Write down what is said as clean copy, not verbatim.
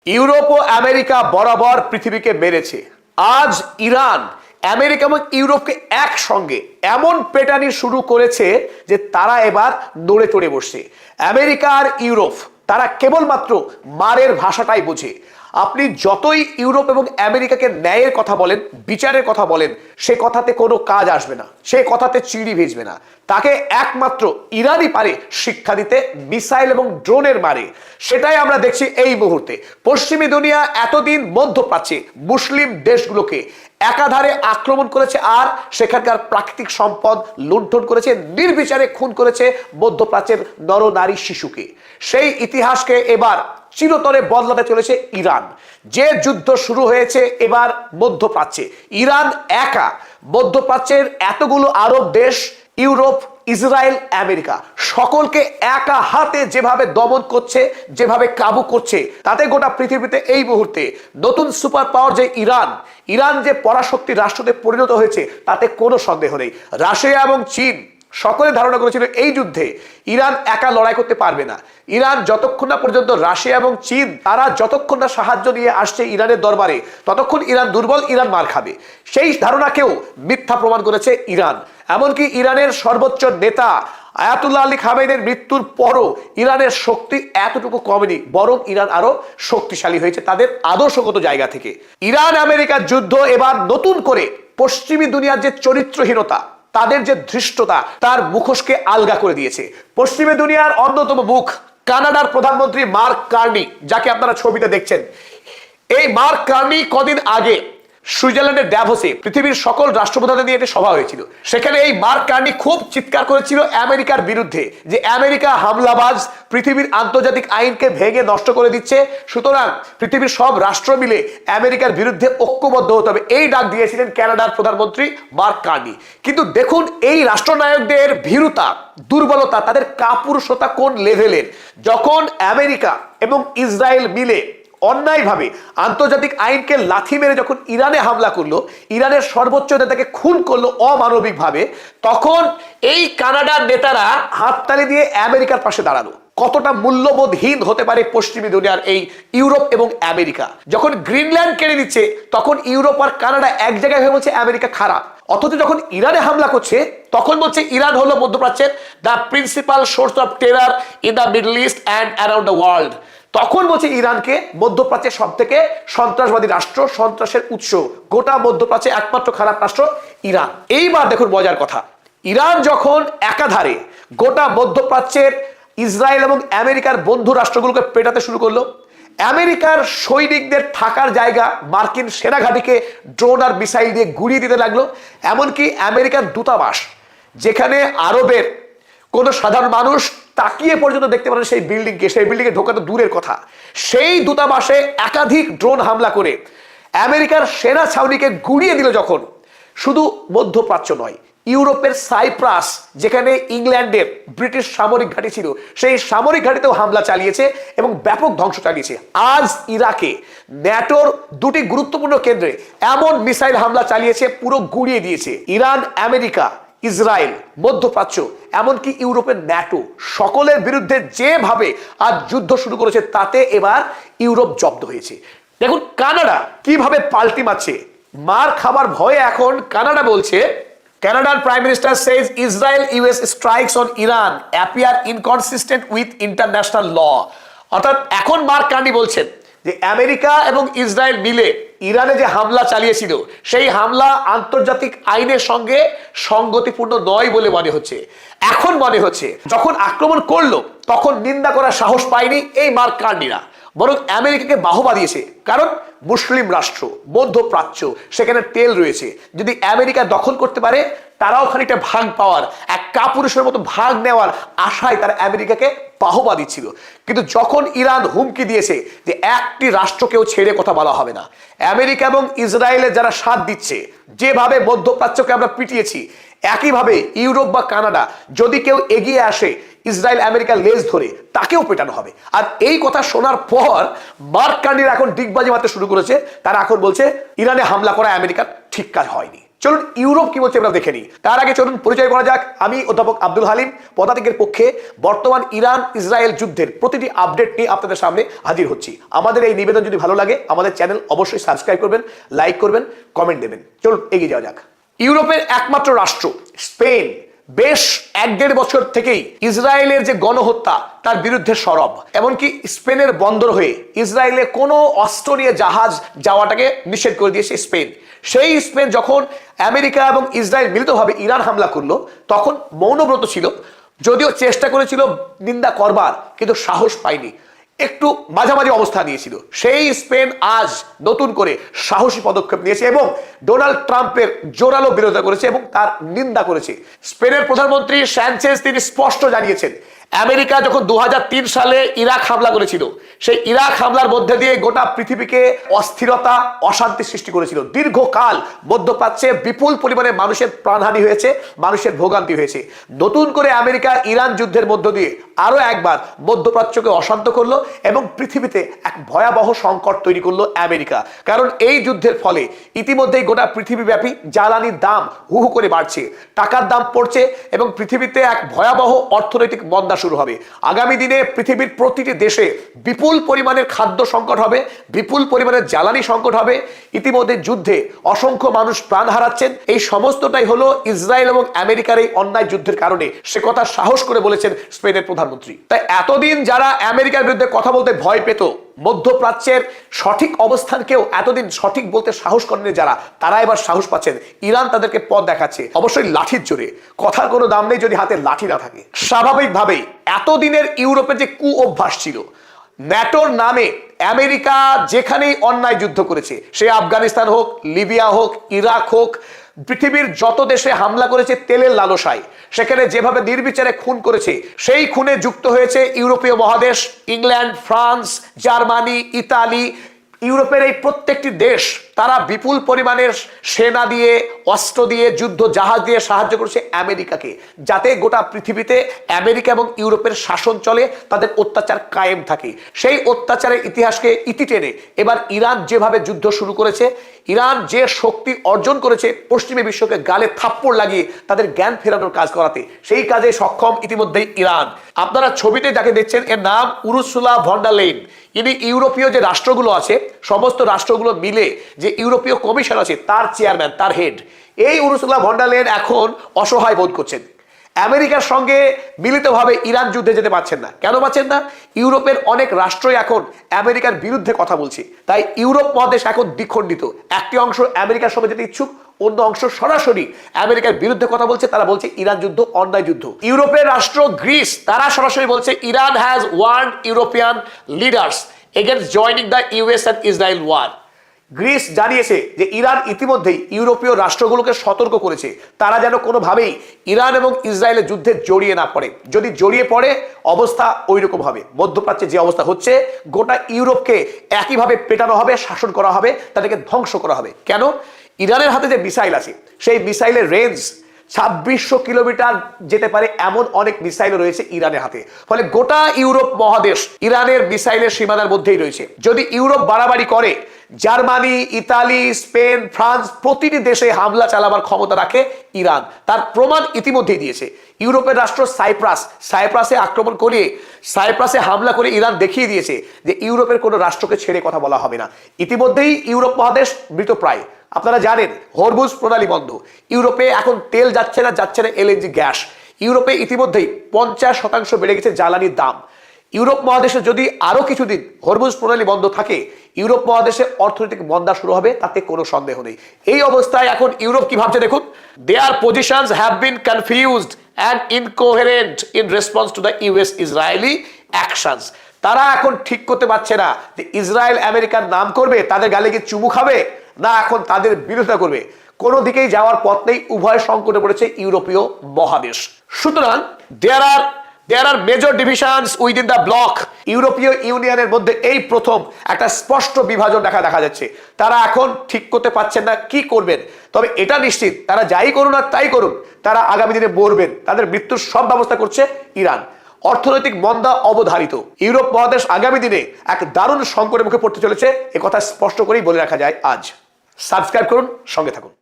Europe ও America বরাবর পৃথিবীকে মেরেছে। আজ ইরান আমেরিকা এবং ইউরোপকে একসঙ্গে এমন পেটানি শুরু করেছে যে তারা এবার নড়ে চড়ে বসছে। আমেরিকা আর ইউরোপ তারা কেবলমাত্র মারের ভাষাটাই বোঝে। আপনি যতই ইউরোপ এবং আমেরিকাকে ন্যায়ের কথা বলেন, বিচারের কথা বলেন, সে কথাতে কোনো কাজ আসবে না, সে কথাতে চিড়ি ভিজবে না। তাকে একমাত্র ইরানই পারে শিক্ষা দিতে মিসাইল এবং ড্রোনের মারে। সেটাই আমরা দেখছি এই মুহূর্তে। পশ্চিমী দুনিয়া এতদিন মধ্যপ্রাচ্যে মুসলিম দেশগুলোকে একাধারে আক্রমণ করেছে আর সেখানকার প্রাকৃতিক সম্পদ লুণ্ঠন করেছে, নির্বিচারে খুন করেছে মধ্যপ্রাচ্যের নরনারী শিশুকে। সেই ইতিহাসকে এবার চিরতরে বদলাতে চলেছে ইরান। যে যুদ্ধ শুরু হয়েছে এবার মধ্যপ্রাচ্যে, ইরান একা মধ্যপ্রাচ্যের এতগুলো আরব দেশ, ইউরোপ, ইসরায়েল, আমেরিকা সকলকে একা হাতে যেভাবে দমন করছে, যেভাবে কাবু করছে, তাতে গোটা পৃথিবীতে এই মুহূর্তে নতুন সুপার পাওয়ার যে ইরান যে পরাশক্তি রাষ্ট্রতে পরিণত হয়েছে তাতে কোনো সন্দেহ নেই। রাশিয়া এবং চীন সকলে ধারণা করেছিল এই যুদ্ধে ইরান একা লড়াই করতে পারবে না। ইরান যতক্ষণ না পর্যন্ত রাশিয়া এবং চীন তারা যতক্ষণ না সাহায্য নিয়ে আসছে ইরানের দরবারে, ততক্ষণ ইরান দুর্বল, ইরান মার খাবে। সেই ধারণাকেও মিথ্যা প্রমাণ করেছে ইরান। এমনকি ইরানের সর্বোচ্চ নেতা আয়াতুল্লাহ আলী খামেনির মৃত্যুর পরও ইরানের শক্তি এতটুকু কমেনি, বরং ইরান আরো শক্তিশালী হয়েছে তাদের আদর্শগত জায়গা থেকে। ইরান আমেরিকার যুদ্ধ এবার নতুন করে পশ্চিমী দুনিয়ার যে চরিত্রহীনতা, তাদের যে ধৃষ্টতা, তার মুখোশকে আলগা করে দিয়েছে। পশ্চিমী দুনিয়ার অন্যতম মুখ কানাডার প্রধানমন্ত্রী মার্ক কার্নি, যাকে আপনারা ছবিতে দেখছেন। এই মার্ক কার্নি কদিন আগে সুইজারল্যান্ডের ড্যাভোসে পৃথিবীর সকল রাষ্ট্রপ্রধানদের নিয়ে একটি সভা হয়েছিল। সেখানে এই মার্ক কার্নি খুব চিৎকার করেছিল আমেরিকার বিরুদ্ধে যে আমেরিকা হামলাবাজ, পৃথিবীর আন্তর্জাতিক আইনকে ভেঙে নষ্ট করে দিচ্ছে, সুতরাং পৃথিবীর সব রাষ্ট্র মিলে আমেরিকার বিরুদ্ধে ঐক্যবদ্ধ হতে হবে। এই ডাক দিয়েছিলেন কানাডার প্রধানমন্ত্রী মার্ক কার্নি। কিন্তু দেখুন এই রাষ্ট্রনায়কদের ভীরুতা, দুর্বলতা, তাদের কাপুরুষতা কোন লেভেলের। যখন আমেরিকা এবং ইসরায়েল মিলে অন্যায়ভাবে আন্তর্জাতিক আইনকে লাথি মেরে যখন ইরানে হামলা করলো, ইরানের সর্বোচ্চ নেতাকে খুন করলো অমানবিকভাবে, তখন এই কানাডার নেতারা হাততালি দিয়ে আমেরিকার পাশে দাঁড়ালো। কতটা মূল্যবোধহীন হতে পারে পশ্চিমী দুনিয়ার এই ইউরোপ এবং আমেরিকা। যখন গ্রিনল্যান্ড কেড়ে নিচ্ছে তখন ইউরোপ আর কানাডা এক জায়গায় হয়ে বলছে আমেরিকা খারাপ, অথচ যখন ইরানে হামলা করছে তখন বলছে ইরান হলো মধ্যপ্রাচ্যের the principal source of terror in the middle east and around the world. তখন বলছে ইরানকে মধ্যপ্রাচ্যের সব থেকে সন্ত্রাসবাদী রাষ্ট্র, সন্ত্রাসের উৎস, গোটা মধ্যপ্রাচ্যে একমাত্র খারাপ রাষ্ট্র ইরান। এইবার দেখুন মজার কথা, ইরান যখন একাধারে গোটা মধ্যপ্রাচ্যের ইসরায়েল এবং আমেরিকার বন্ধু রাষ্ট্রগুলোকে পেটাতে শুরু করলো, আমেরিকার সৈনিকদের থাকার জায়গা মার্কিন সেনাঘাঁটিকে ড্রোন আর মিসাইল দিয়ে গুড়িয়ে দিতে লাগলো। এমনকি আমেরিকার দূতাবাস, যেখানে আরবের কোনো সাধারণ মানুষ তাকিয়ে পর্যন্ত দেখতে পারেন সেই বিল্ডিংকে, সেই বিল্ডিংয়ে ঢোকা তো দূরের কথা, সেই দূতাবাসে একাধিক ড্রোন হামলা করে আমেরিকার সেনা ছাউনিকে গুড়িয়ে দিল। যখন শুধু মধ্যপ্রাচ্য নয়, ইউরোপের সাইপ্রাস, যেখানে ইংল্যান্ডের ব্রিটিশ সামরিক ঘাঁটি ছিল, সেই সামরিক ঘাঁটিতেও হামলা চালিয়েছে এবং ব্যাপক ধ্বংস চালিয়েছে। আজ ইরাকে ন্যাটোর দুটি গুরুত্বপূর্ণ কেন্দ্রে এমন মিসাইল হামলা চালিয়েছে, পুরো গুড়িয়ে দিয়েছে। ইরান, আমেরিকা, ইসরায়েল, মধ্যপ্রাচ্য, এমনকি ইউরোপের ন্যাটো সকলের বিরুদ্ধে যেভাবে আজ যুদ্ধ শুরু করেছে, তাতে এবার ইউরোপ জব্দ হয়েছে। দেখুন কানাডা কিভাবে পাল্টি মারছে। মার খাবার ভয়ে এখন কানাডা বলছে, কানাডার prime minister says Israel US strikes on Iran appear inconsistent with international law. অর্থাৎ এখন মার্ক কার্নি বলছেন যে আমেরিকা এবং ইসরায়েল মিলে ইরানে যে হামলা চালিয়েছিল, সেই হামলা আন্তর্জাতিক আইনের সঙ্গে সঙ্গতিপূর্ণ নয় বলে মনে হচ্ছে। এখন মনে হচ্ছে যখন আক্রমণ করলো তখন নিন্দা করার সাহস পায়নি এই মার্ক কার্নিরা, বরং আমেরিকাকে বাহবা দিয়েছে। কারণ মুসলিম রাষ্ট্র, মধ্যপ্রাচ্য, সেখানে তেল রয়েছে, যদি আমেরিকা দখল করতে পারে তারাও খানিকটা ভাগ পাওয়ার, এক কাপুরুষের মতো ভাগ নেওয়ার আশায় তারা আমেরিকাকে বাহবা দিচ্ছিল। কিন্তু যখন ইরান হুমকি দিয়েছে যে একটি রাষ্ট্রকেও ছেড়ে কথা বলা হবে না, আমেরিকা এবং ইসরায়েলের যারা সাথ দিচ্ছে, যেভাবে মধ্যপ্রাচ্যকে আমরা পিটিয়েছি, একইভাবে ইউরোপ বা কানাডা যদি কেউ এগিয়ে আসে ইসরায়েল আমেরিকার লেজ ধরে, তাকেও পেটানো হবে। আর এই কথা শোনার পর মার্ক কার্নির এখন ডিগবাজি মারতে শুরু করেছে। তারা এখন বলছে ইরানে হামলা করা আমেরিকার ঠিক কাজ হয়নি। চলুন ইউরোপ কি বলছে আমরা দেখে নিই। তার আগে চলুন পরিচয় করা যাক। আমি অধ্যাপক আব্দুল হালিম, পদাতিকের পক্ষে বর্তমান ইরান ইসরায়েল যুদ্ধের প্রতিটি আপডেট নিয়ে আপনাদের সামনে হাজির হচ্ছি। আমাদের এই নিবেদন যদি ভালো লাগে আমাদের চ্যানেল অবশ্যই সাবস্ক্রাইব করবেন, লাইক করবেন, কমেন্ট দেবেন। চলুন এগিয়ে যাওয়া যাক। ইউরোপের একমাত্র রাষ্ট্র স্পেন বেশ 1-1.5 বছর থেকেই ইসরায়েলের যে গণহত্যা তার বিরুদ্ধে সরব। এমনকি স্পেনের বন্দর হয়ে ইসরায়েলে কোনো অস্ত্র নিয়ে জাহাজ যাওয়াটাকে নিষেধ করে দিয়েছে স্পেন। সেই স্পেন যখন আমেরিকা এবং ইসরায়েল মিলিতভাবে ইরান হামলা করলো তখন মৌনব্রত ছিল, যদিও চেষ্টা করেছিল নিন্দা করবার, কিন্তু সাহস পায়নি, একটু মাঝামাঝি অবস্থা নিয়েছিল। সেই স্পেন আজ নতুন করে সাহসী পদক্ষেপ নিয়েছে এবং ডোনাল্ড ট্রাম্পের জোরালো বিরোধিতা করেছে এবং তার নিন্দা করেছে। স্পেনের প্রধানমন্ত্রী সানচেজ তিনি স্পষ্ট জানিয়েছেন, আমেরিকা যখন 2003 সালে ইরাক হামলা করেছিল, সেই ইরাক হামলার মধ্যে দিয়ে গোটা পৃথিবীকে অস্থিরতা, অশান্তি সৃষ্টি করেছিল। দীর্ঘকাল মধ্যপ্রাচ্যে বিপুল পরিমাণে মানুষের প্রাণহানি হয়েছে, মানুষের ভোগান্তি হয়েছে। নতুন করে আমেরিকা ইরান যুদ্ধের মধ্য দিয়ে আরো একবার মধ্যপ্রাচ্যকে অশান্ত করলো এবং পৃথিবীতে এক ভয়াবহ সংকট তৈরি করলো আমেরিকা। কারণ এই যুদ্ধের ফলে ইতিমধ্যেই গোটা পৃথিবীব্যাপী জ্বালানির দাম হু হু করে বাড়ছে, টাকার দাম পড়ছে এবং পৃথিবীতে এক ভয়াবহ অর্থনৈতিক মন্দা শুরু হবে। আগামী দিনে পৃথিবীর প্রতিটি দেশে বিপুল পরিমাণের খাদ্য সংকট হবে, বিপুল পরিমাণের জ্বালানি সংকট হবে। ইতিমধ্যে যুদ্ধে অসংখ্য মানুষ প্রাণ হারাচ্ছেন। এই সমস্তটাই হলো ইসরায়েল এবং আমেরিকার এই অন্যায় যুদ্ধের কারণে। সে কথা সাহস করে বলেছেন স্পেনের প্রধানমন্ত্রী। তাই এতদিন যারা আমেরিকার বিরুদ্ধে কথা বলতে ভয় পেত, মধ্যপ্রাচ্যের সঠিক অবস্থানকেও এতদিন সঠিক বলতে সাহস করেনি যারা, তারা এবার সাহস পাচ্ছেন। ইরান তাদেরকে পথ দেখাচ্ছে, অবশ্যই লাঠির জোরে। কথার কোনো দাম নেই যদি হাতে লাঠি না থাকে। স্বাভাবিকভাবেই এতদিনের ইউরোপের যে কু অভ্যাস ছিল, ন্যাটোর নামে আমেরিকা যেখানেই অন্যায় যুদ্ধ করেছে, সে আফগানিস্তান হোক, লিবিয়া হোক, ইরাক হোক, পৃথিবীর যত দেশে হামলা করেছে তেলের লালসায়, সেখানে যেভাবে নির্বিচারে খুন করেছে, সেই খুনে যুক্ত হয়েছে ইউরোপীয় মহাদেশ, ইংল্যান্ড, ফ্রান্স, জার্মানি, ইতালি। ইউরোপের এই প্রত্যেকটি দেশ তারা বিপুল পরিমাণের সেনা দিয়ে, অস্ত্র দিয়ে, যুদ্ধ জাহাজ দিয়ে সাহায্য করছে আমেরিকাকে, যাতে গোটা পৃথিবীতে আমেরিকা এবং ইউরোপের শাসন চলে, তাদের অত্যাচার কায়েম থাকে। সেই অত্যাচারের ইতিহাসকে ইতি টেনে এবার ইরান যেভাবে যুদ্ধ শুরু করেছে, ইরান যে শক্তি অর্জন করেছে পশ্চিমী বিশ্বকে গালে থাপ্পড় লাগিয়ে তাদের জ্ঞান ফেরানোর কাজ করাতে, সেই কাজে সক্ষম ইতিমধ্যেই ইরান। আপনারা ছবিতে যাকে দেখছেন এর নাম উরসুলা ভন ডার লেয়েন। ইনি ইউরোপীয় যে রাষ্ট্রগুলো আছে সমস্ত রাষ্ট্রগুলো মিলে যে ইউরোপীয় কমিশন আছে তার চেয়ারম্যান, তার হেড। এই উরসুলা ভন ডার লেয়েন এখন অসহায় বোধ করছেন। আমেরিকার সঙ্গে মিলিতভাবে ইরান যুদ্ধে যেতে পারছেন না। কেন পাচ্ছেন না? ইউরোপের অনেক রাষ্ট্রই এখন আমেরিকার বিরুদ্ধে কথা বলছে। তাই ইউরোপ মহাদেশ এখন দ্বিখণ্ডিত। একটি অংশ আমেরিকার সঙ্গে যেতে ইচ্ছুক, অন্য অংশ সরাসরি আমেরিকার বিরুদ্ধে কথা বলছে। তারা বলছে ইরান যুদ্ধ অন্যায় যুদ্ধ। ইউরোপের রাষ্ট্র গ্রিস তারা সরাসরি বলছে Iran has warned European leaders against joining the US and Israel war. Greece জানিয়েছে যে ইরান ইতিমধ্যেই ইউরোপীয় রাষ্ট্রগুলোকে সতর্ক করেছে তারা যেন কোনোভাবেই ইরান এবং ইসরায়েলের যুদ্ধে জড়িয়ে না পড়ে। যদি জড়িয়ে পড়ে অবস্থা ওই রকম হবে। মধ্যপ্রাচ্যে যে অবস্থা হচ্ছে, গোটা ইউরোপকে একইভাবে পেটানো হবে, শাসন করা হবে, তাদেরকে ধ্বংস করা হবে। কেন? ইরানের হাতে যে মিসাইল আছে সেই মিসাইলের রেঞ্জ 2600 কিলোমিটার যেতে পারে এমন অনেক মিসাইল রয়েছে ইরানের হাতে। ফলে গোটা ইউরোপ মহাদেশ ইরানের মিসাইলের সীমানার মধ্যেই রয়েছে। যদি ইউরোপ বাড়াবাড়ি করে, জার্মানি, ইতালি, স্পেন, ফ্রান্স প্রতিটি দেশে হামলা চালাবার ক্ষমতা রাখে ইরান। তার প্রমাণ ইতিমধ্যেই দিয়েছে। ইউরোপের রাষ্ট্র সাইপ্রাসে আক্রমণ করে, সাইপ্রাসে হামলা করে ইরান দেখিয়ে দিয়েছে যে ইউরোপের কোনো রাষ্ট্রকে ছেড়ে কথা বলা হবে না। ইতিমধ্যেই ইউরোপ মহাদেশ মৃতপ্রায়। আপনারা জানেন হরমুজ প্রণালী বন্ধ। ইউরোপে এখন তেল যাচ্ছে না এলএনজি গ্যাস। ইউরোপে ইতিমধ্যেই 50% বেড়ে গেছে জ্বালানির দাম। ইউরোপ মহাদেশে যদি আরো কিছুদিন হরমুজ প্রণালী বন্ধ থাকে, ইউরোপ মহাদেশে অর্থনৈতিক মন্দা শুরু হবে, তাতে কোনো সন্দেহ নেই। এই অবস্থায় এখন ইউরোপ কি ভাবছে দেখুন। Their positions have been confused and incoherent in response to the US Israeli actions. তারা এখন ঠিক করতে পারছে না যে ইসরায়েল আমেরিকার নাম করবে, তাদের গালে গিয়ে চুমু খাবে, না এখন তাদের বিরোধিতা করবে। কোনো দিকেই যাওয়ার পথ নেই। উভয় সংকটে পড়েছে ইউরোপীয় মহাদেশ। সুতরাং there are major divisions within the bloc। ইউরোপীয় ইউনিয়নের মধ্যে এই প্রথম একটা স্পষ্ট বিভাজন দেখা যাচ্ছে। তারা এখন ঠিক করতে পারছেন না কি করবেন। তবে এটা নিশ্চিত, তারা যাই করুন আর তাই করুন, তারা আগামী দিনে মরবেন। তাদের মৃত্যুর সব ব্যবস্থা করছে ইরান। অর্থনৈতিক মন্দা অবধারিত। ইউরোপ মহাদেশ আগামী দিনে এক দারুণ সংকটের মুখে পড়তে চলেছে, এ কথা স্পষ্ট করেই বলে রাখা যায় আজ। সাবস্ক্রাইব করুন, সঙ্গে থাকুন।